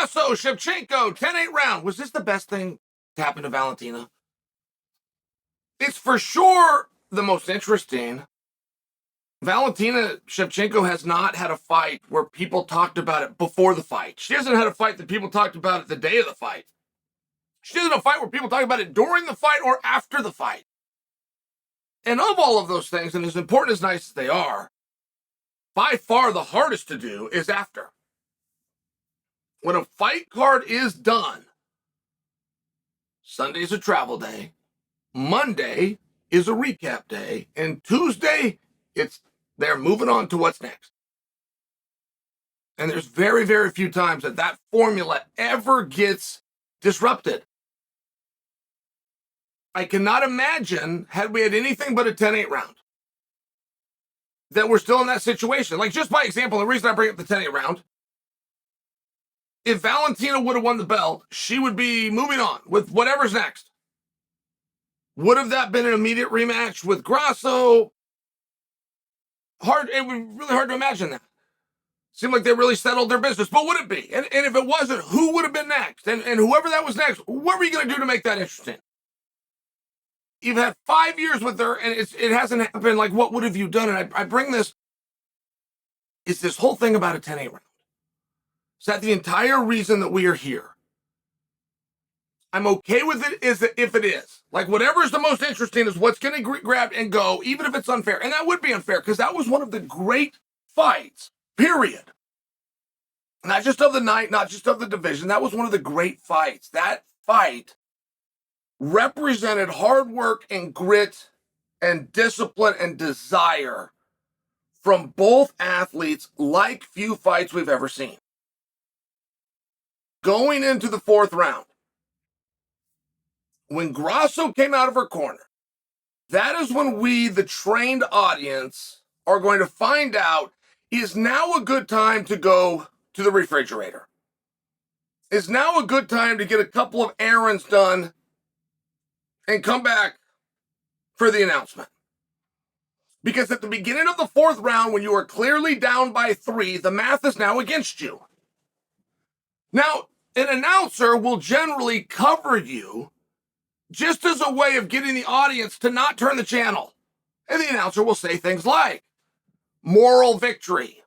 Grasso, Shevchenko, 10-8 round. Was this the best thing to happen to Valentina? It's for sure the most interesting. Valentina Shevchenko has not had a fight where people talked about it before the fight. She hasn't had a fight that people talked about it the day of the fight. She hasn't had a fight where people talk about it during the fight or after the fight. And of all of those things, and as important as nice as they are, by far the hardest to do is after. When a fight card is done, Sunday's a travel day, Monday is a recap day, and Tuesday, they're moving on to what's next. And there's very, very few times that formula ever gets disrupted. I cannot imagine, had we had anything but a 10-8 round, that we're still in that situation. Like, just by example, the reason I bring up the 10-8 round, if Valentina would have won the belt, she would be moving on with whatever's next. Would have that been an immediate rematch with Grasso? It would be really hard to imagine that. Seemed like they really settled their business, but would it be? And if it wasn't, who would have been next? And whoever that was next, what were you going to do to make that interesting? You've had 5 years with her, and it hasn't happened. Like, what would have you done? And I bring this, it's this whole thing about a 10-8 round. Is that the entire reason that we are here? I'm okay with it if it is. Like, whatever is the most interesting is what's going to grab and go, even if it's unfair. And that would be unfair, because that was one of the great fights, period. Not just of the night, not just of the division. That was one of the great fights. That fight represented hard work and grit and discipline and desire from both athletes like few fights we've ever seen. Going into the fourth round, when Grasso came out of her corner, that is when we, the trained audience, are going to find out, is now a good time to go to the refrigerator? Is now a good time to get a couple of errands done and come back for the announcement? Because at the beginning of the fourth round, when you are clearly down by 3, the math is now against you. Now, an announcer will generally cover you just as a way of getting the audience to not turn the channel. And the announcer will say things like, moral victory.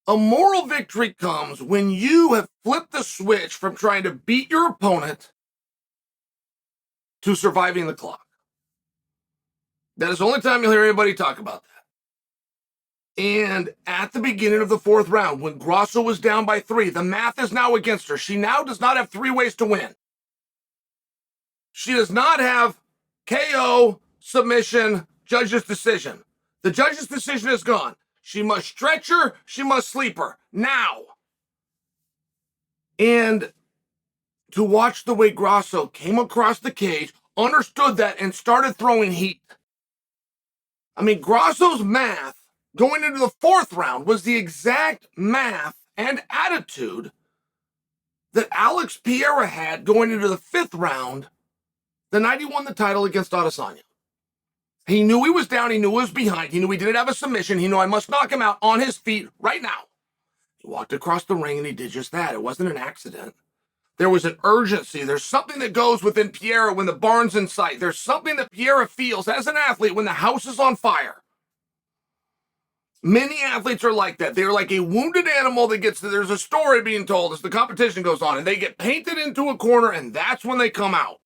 A moral victory comes when you have flipped the switch from trying to beat your opponent to surviving the clock. That is the only time you'll hear anybody talk about that. And at the beginning of the fourth round, when Grasso was down by 3, the math is now against her. She now does not have 3 ways to win. She does not have KO, submission, judge's decision. The judge's decision is gone. She must stretch her, she must sleep her, now. And to watch the way Grasso came across the cage, understood that, and started throwing heat. I mean, Grasso's math going into the fourth round was the exact math and attitude that Alex Pereira had going into the 5th round the night he won the title against Adesanya. He knew he was down, he knew he was behind, he knew he didn't have a submission, he knew I must knock him out on his feet right now. He walked across the ring and he did just that. It wasn't an accident. There was an urgency. There's something that goes within Pereira when the barn's in sight. There's something that Pereira feels as an athlete when the house is on fire. Many athletes are like that. They're like a wounded animal that there's a story being told as the competition goes on, and they get painted into a corner, and that's when they come out.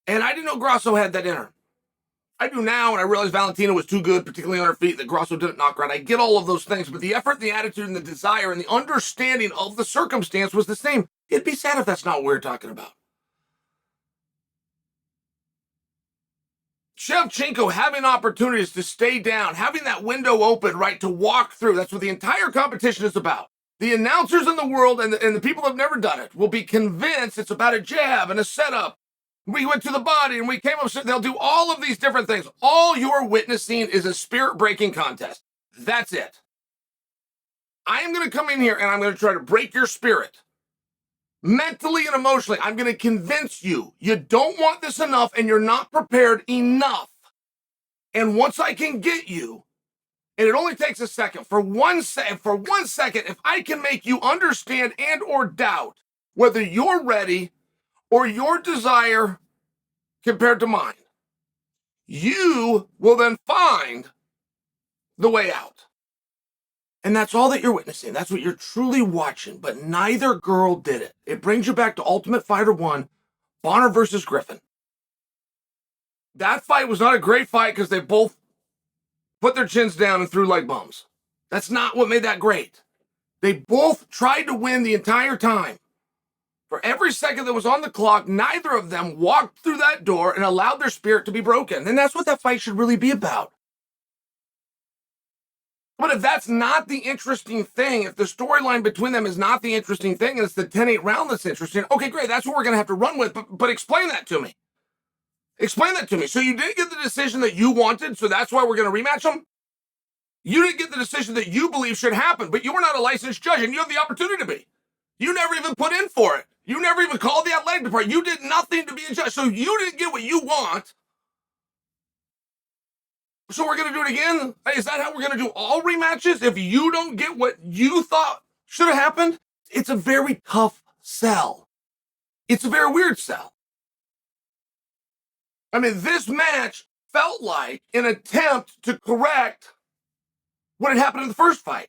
And I didn't know Grasso had that in her. I do now, and I realize Valentina was too good, particularly on her feet, that Grasso didn't knock her out. I get all of those things, but the effort, the attitude, and the desire, and the understanding of the circumstance was the same. It'd be sad if that's not what we're talking about. Shevchenko having opportunities to stay down, having that window open, right, to walk through. That's what the entire competition is about. The announcers in the world and the people that have never done it will be convinced it's about a jab and a setup. We went to the body and we came up, they'll do all of these different things. All you're witnessing is a spirit-breaking contest. That's it. I am going to come in here and I'm going to try to break your spirit. Mentally and emotionally, I'm going to convince you don't want this enough and you're not prepared enough. And once I can get you And it only takes a second. For 1 second, if I can make you understand and or doubt whether you're ready or your desire compared to mine, you will then find the way out. And that's all that you're witnessing. That's what you're truly watching. But neither girl did it. It brings you back to Ultimate Fighter 1, Bonner versus Griffin. That fight was not a great fight because they both put their chins down and threw like bums. That's not what made that great. They both tried to win the entire time. For every second that was on the clock, neither of them walked through that door and allowed their spirit to be broken. And that's what that fight should really be about. But if that's not the interesting thing, if the storyline between them is not the interesting thing, and it's the 10-8 round that's interesting, okay, great, that's what we're going to have to run with, but explain that to me. Explain that to me. So you didn't get the decision that you wanted, so that's why we're going to rematch them? You didn't get the decision that you believe should happen, but you were not a licensed judge, and you have the opportunity to be. You never even put in for it. You never even called the athletic department. You did nothing to be a judge, so you didn't get what you want. So we're going to do it again? Is that how we're going to do all rematches? If you don't get what you thought should have happened? It's a very tough sell. It's a very weird sell. I mean, this match felt like an attempt to correct what had happened in the first fight.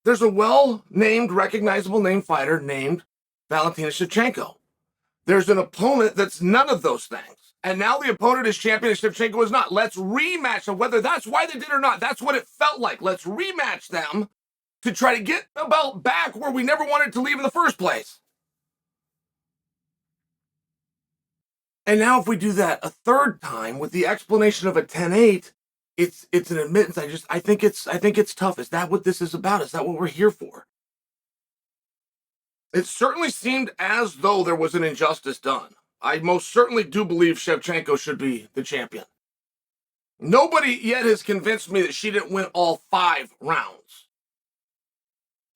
There's a well-named, recognizable name fighter named Valentina Shevchenko. There's an opponent that's none of those things. And now the opponent is champion and Shevchenko is not. Let's rematch them, whether that's why they did or not. That's what it felt like. Let's rematch them to try to get the belt back where we never wanted to leave in the first place. And now if we do that a third time with the explanation of a 10-8, it's an admittance. I think it's tough. Is that what this is about? Is that what we're here for? It certainly seemed as though there was an injustice done. I most certainly do believe Shevchenko should be the champion. Nobody yet has convinced me that she didn't win all 5 rounds.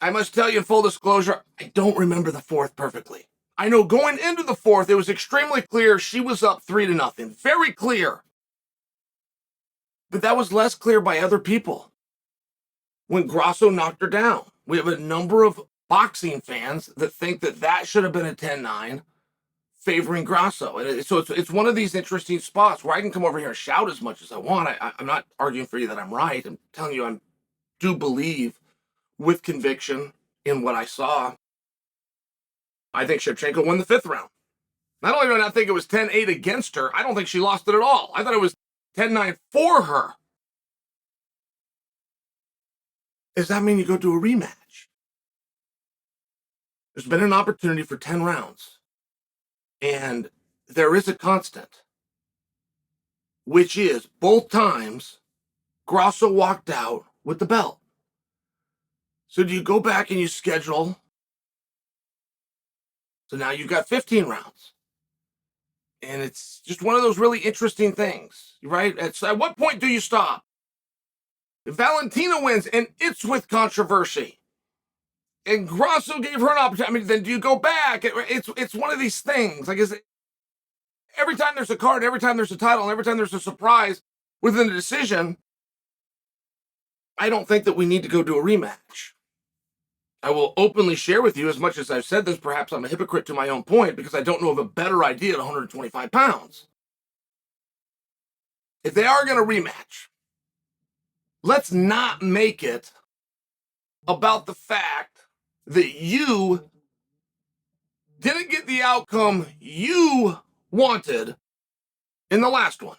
I must tell you in full disclosure, I don't remember the fourth perfectly. I know going into the fourth, it was extremely clear she was up 3-0. Very clear. But that was less clear by other people. When Grasso knocked her down, we have a number of boxing fans that think that that should have been a 10-9 favoring Grasso. And so it's one of these interesting spots where I can come over here and shout as much as I want. I'm not arguing for you that I'm right. I'm telling you I do believe with conviction in what I saw. I think Shevchenko won the 5th round. Not only do I not think it was 10-8 against her, I don't think she lost it at all. I thought it was 10-9 for her. Does that mean you go to a rematch? There's been an opportunity for 10 rounds. And there is a constant, which is both times Grasso walked out with the belt. So do you go back and you schedule? So now you've got 15 rounds. And it's just one of those really interesting things, right? At what point do you stop? If Valentina wins and it's with controversy, and Grasso gave her an opportunity, I mean, then do you go back? It's one of these things. Like, every time there's a card, every time there's a title, and every time there's a surprise within a decision, I don't think that we need to go do a rematch. I will openly share with you, as much as I've said this, perhaps I'm a hypocrite to my own point, because I don't know of a better idea at 125 pounds. If they are going to rematch, let's not make it about the fact that you didn't get the outcome you wanted in the last one.